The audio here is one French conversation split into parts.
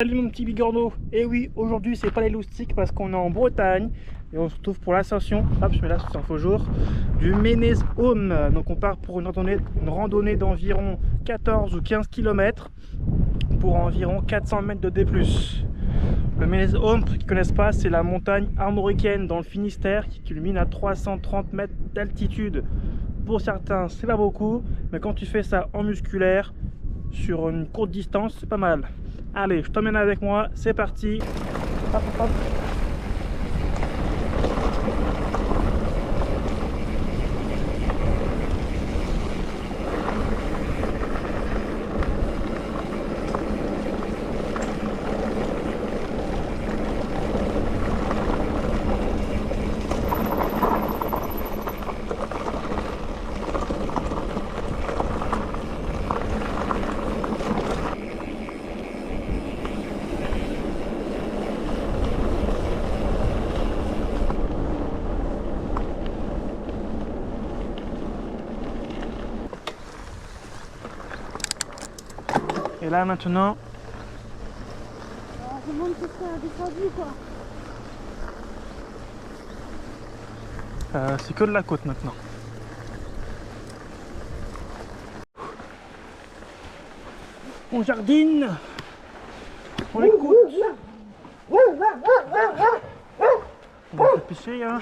Salut mon petit bigorneau. Et oui, aujourd'hui c'est pas les loustiques parce qu'on est en Bretagne et on se retrouve pour l'ascension, hop je mets là c'est un faux jour, du Ménez-Aume. Donc on part pour une randonnée d'environ 14 ou 15 km pour environ 400 mètres de D+. Le Ménez-Aume, pour ceux qui ne connaissent pas, c'est la montagne armoricaine dans le Finistère qui culmine à 330 mètres d'altitude. Pour certains c'est pas beaucoup, mais quand tu fais ça en musculaire sur une courte distance c'est pas mal. Allez, je t'emmène avec moi, c'est parti. Hop, hop, hop. Et là maintenant, on demande que c'est descendu quoi. c'est que de la côte maintenant. On jardine, on écoute. On va se pêcher hein.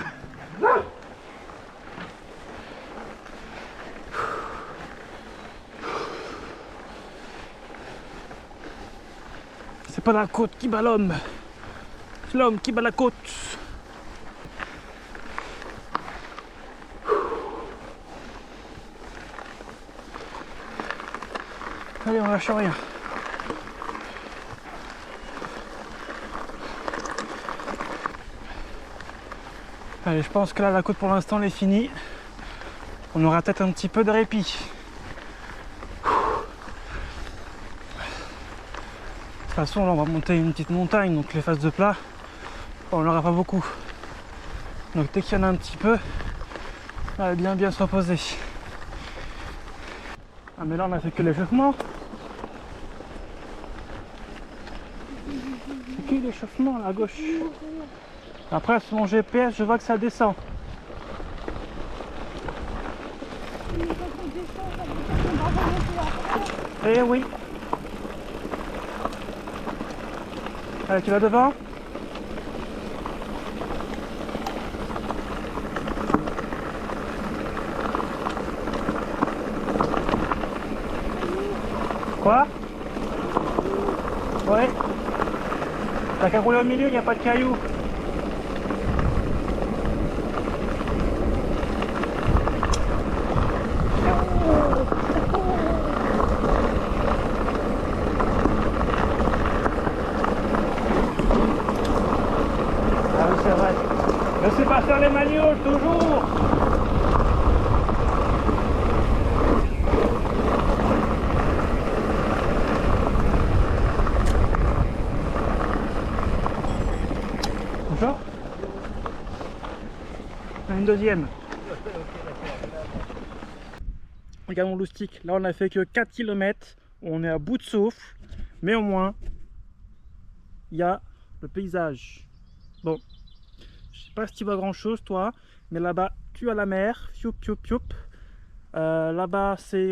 C'est pas la côte qui bat l'homme, c'est l'homme qui bat la côte. Allez, on lâche rien. Allez, je pense que là, la côte pour l'instant, elle est finie. On aura peut-être un petit peu de répit. De toute façon, là, on va monter une petite montagne, donc les faces de plat, on n'aura pas beaucoup. Donc dès qu'il y en a un petit peu, on va bien se reposer. Ah mais là, on a fait que l'échauffement. C'est que l'échauffement, là, à gauche. Après, sur mon GPS, je vois que ça descend. Eh oui. Allez, tu vas devant? Quoi? Ouais. T'as qu'à rouler au milieu, il n'y a pas de cailloux. C'est vrai. Ne sais pas faire les manioles, toujours. Bonjour. Une deuxième. Regardons le loustic. Là, on a fait que 4 km. On est à bout de souffle. Mais au moins, il y a le paysage. Bon. Je sais pas si tu vois grand chose toi, mais là-bas tu as la mer, fioup fioup fioup. Là-bas c'est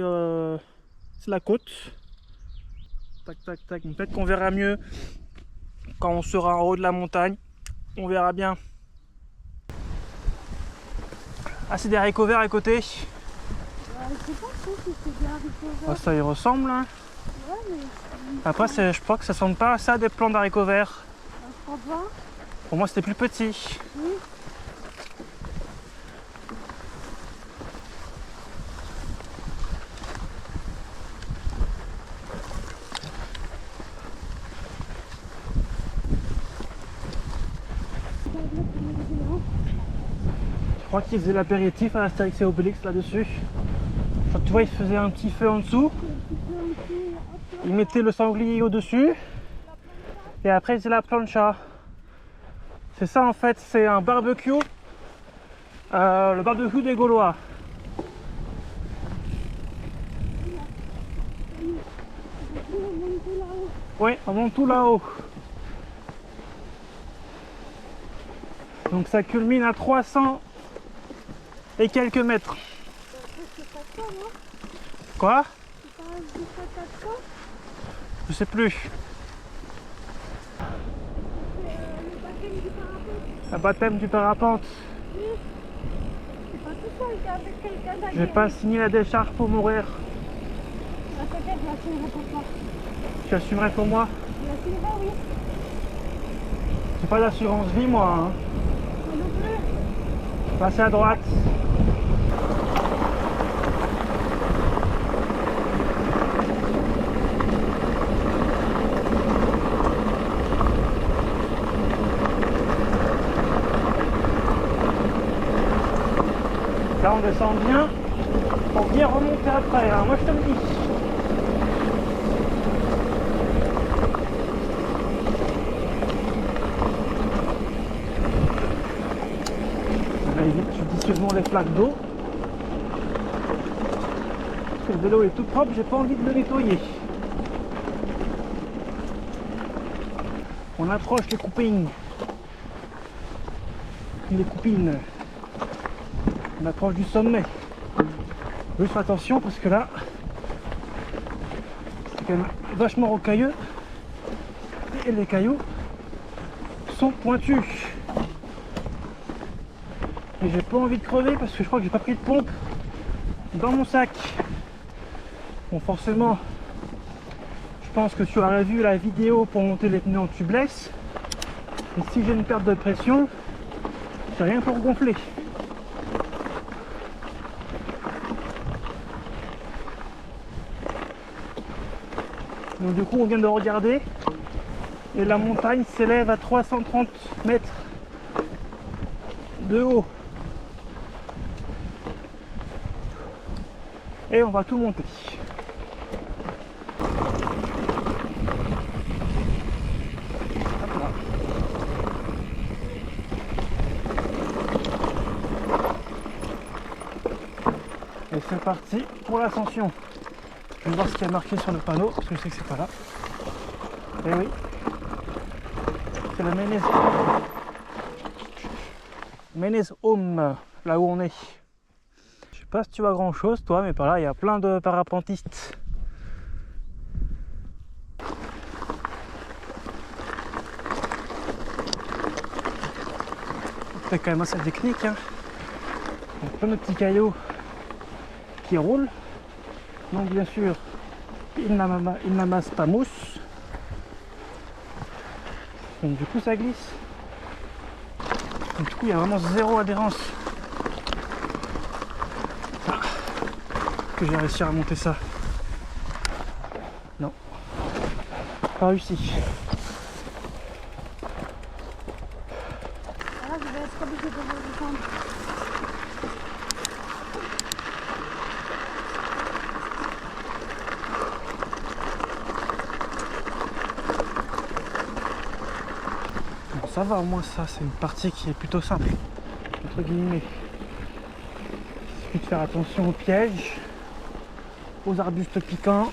la côte. Tac tac tac. Peut-être qu'on verra mieux quand on sera en haut de la montagne. On verra bien. Ah, c'est des haricots verts à côté. Je sais pas trop si c'est des haricots verts. Ah, ça y ressemble hein. Ouais, mais... Après je crois que ça ressemble pas à ça des plants d'haricots verts. Je crois pas. Pour moi c'était plus petit. Oui. Je crois qu'ils faisaient l'apéritif à Astérix et Obélix là-dessus. Tu vois, ils faisaient un petit feu en dessous. Ils mettaient le sanglier au-dessus. Et après, ils faisaient la plancha. C'est ça en fait, c'est un barbecue. Le barbecue des Gaulois. monter là-haut. Ouais, on monte tout là-haut. Donc ça culmine à 300 et quelques mètres. C'est pas ça, non? Quoi? C'est pas un 17 à Je sais plus. le baptême du parapente. Le baptême du parapente. C'est pas tout seul, t'es avec quelqu'un Je vais pas signer la décharge pour mourir. La peut-être, je l'assumerai pour toi. Tu assumerais pour moi? Je l'assumerai, oui. J'ai pas d'assurance vie moi. Hein. Moi non plus. Passez à droite. Là on descend bien pour bien remonter après, hein. Moi je te le dis. On évite judicieusement les flaques d'eau. Parce que le vélo est tout propre, j'ai pas envie de le nettoyer. On approche les coupings. Les coupines. On approche du sommet. Juste attention parce que là, c'est quand même vachement rocailleux et les cailloux sont pointus. Et j'ai pas envie de crever parce que je crois que j'ai pas pris de pompe dans mon sac. Bon, forcément, je pense que tu aurais vu la vidéo pour monter les pneus en tubeless. Et si j'ai une perte de pression, j'ai rien pour gonfler. Donc du coup on vient de regarder et la montagne s'élève à 330 mètres de haut. Et on va tout monter. Hop là. Et c'est parti pour l'ascension. Je vais voir ce qu'il y a marqué sur le panneau, parce que je sais que c'est pas là. Et oui, c'est le Ménez-Home, là où on est. Je sais pas si tu vois grand chose toi, mais par là il y a plein de parapentistes. C'est quand même assez technique, hein. Il y a plein de petits cailloux qui roulent. Donc bien sûr, il n'amasse pas mousse. Donc du coup ça glisse. Donc du coup il y a vraiment zéro adhérence. Ah, que j'ai réussi à remonter ça. Non. Pas réussi. Là, je vais être obligée de redescendre. Bon, ça va au moins, ça c'est une partie qui est plutôt simple, entre guillemets. Il suffit de faire attention aux pièges, aux arbustes piquants,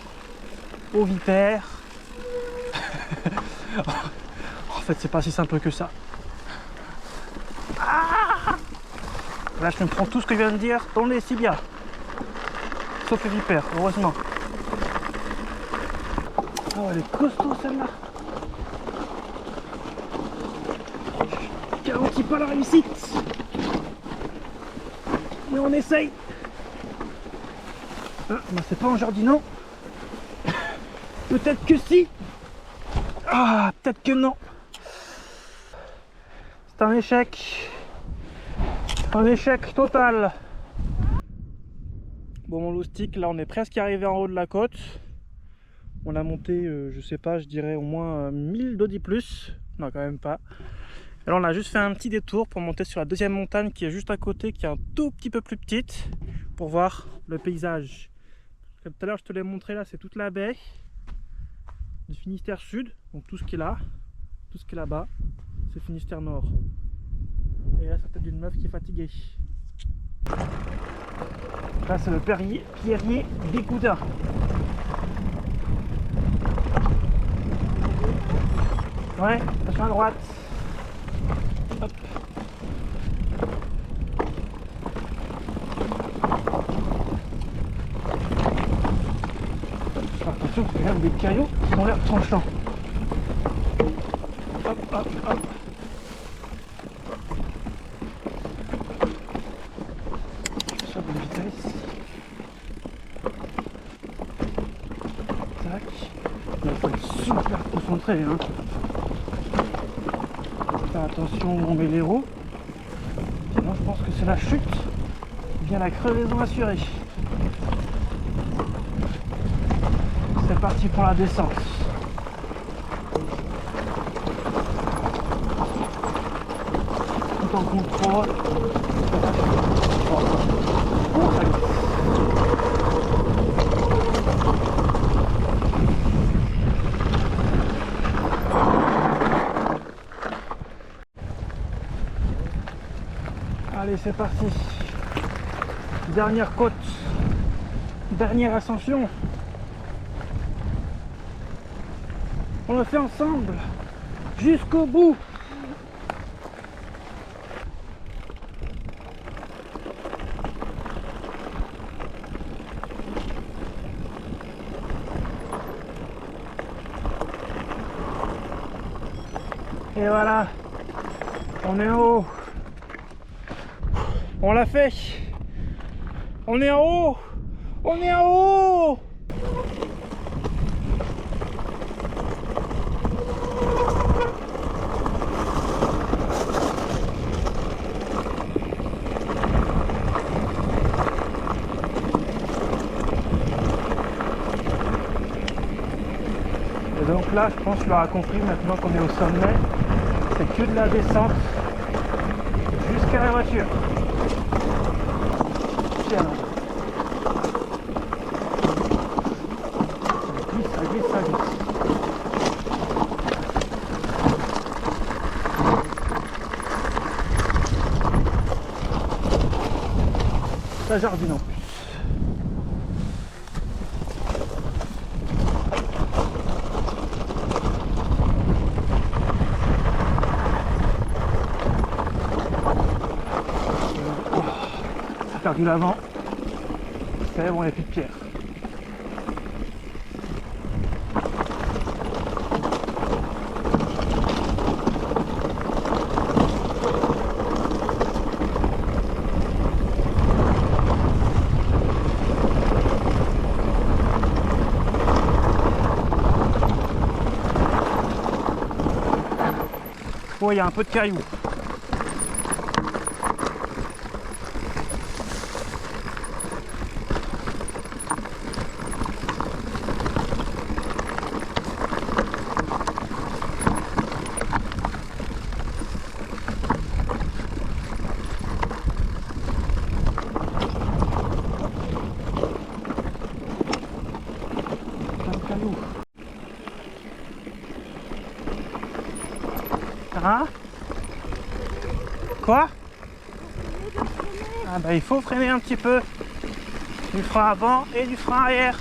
aux vipères. En fait c'est pas si simple que ça. Ah, là je me prends tout ce que je viens de dire dans les tibias. Sauf les vipères, heureusement. Oh elle est costaud celle-là. Garantis pas la réussite. Mais on essaye. Ah, bah c'est pas en jardinant. Peut-être que si. Ah, peut-être que non. C'est un échec. Un échec total. Bon mon loustic, là on est presque arrivé en haut de la côte. On a monté, je sais pas, je dirais au moins 1000 d'audi plus. Non quand même pas. Alors on a juste fait un petit détour pour monter sur la deuxième montagne qui est juste à côté, qui est un tout petit peu plus petite, pour voir le paysage. Comme tout à l'heure je te l'ai montré, là c'est toute la baie du Finistère Sud, donc tout ce qui est là, tout ce qui est là-bas, c'est Finistère Nord. Et là c'est peut-être une meuf qui est fatiguée. Là c'est le Pierrier des Coudins. Ouais, attention à droite. Hop. Attention, parce qu'il y a des cailloux qui ont l'air tranchants. Hop, hop, hop. Sur de vitesse. Tac. Il faut être super concentré. Hein. Faire attention où on met les roues. Sinon, je pense que c'est la chute. Ou bien la crevaison assurée. C'est parti pour la descente. Tout en contrôle. Oh, ça glisse. Allez, c'est parti. Dernière côte. Dernière ascension. On le fait ensemble. Jusqu'au bout. Et voilà. On est en haut. On l'a fait. On est en haut. On est en haut. Et donc là, je pense que tu l'auras compris, maintenant qu'on est au sommet, c'est que de la descente jusqu'à la voiture. Tiens. Ça glisse, ça glisse. Ça jardine en plus. J'ai perdu l'avant. C'est bon, il n'y a plus de pierre. Oh, il y a un peu de cailloux. Hein? Quoi? Ah bah il faut freiner un petit peu. Du frein avant et du frein arrière.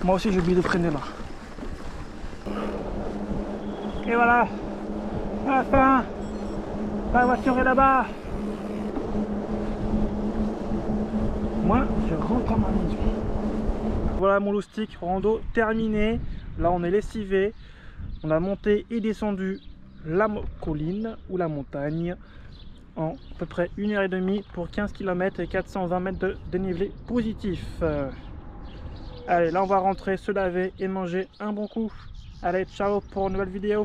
Moi aussi j'ai oublié de freiner là. Et voilà, à la fin, la voiture est là-bas. Moi, je rentre à ma maison. Voilà mon loustic rando terminé. Là, on est lessivé. On a monté et descendu la colline ou la montagne en à peu près 1h30 pour 15 km et 420 mètres de dénivelé positif. Allez, là, on va rentrer, se laver et manger un bon coup. Allez, ciao pour une nouvelle vidéo.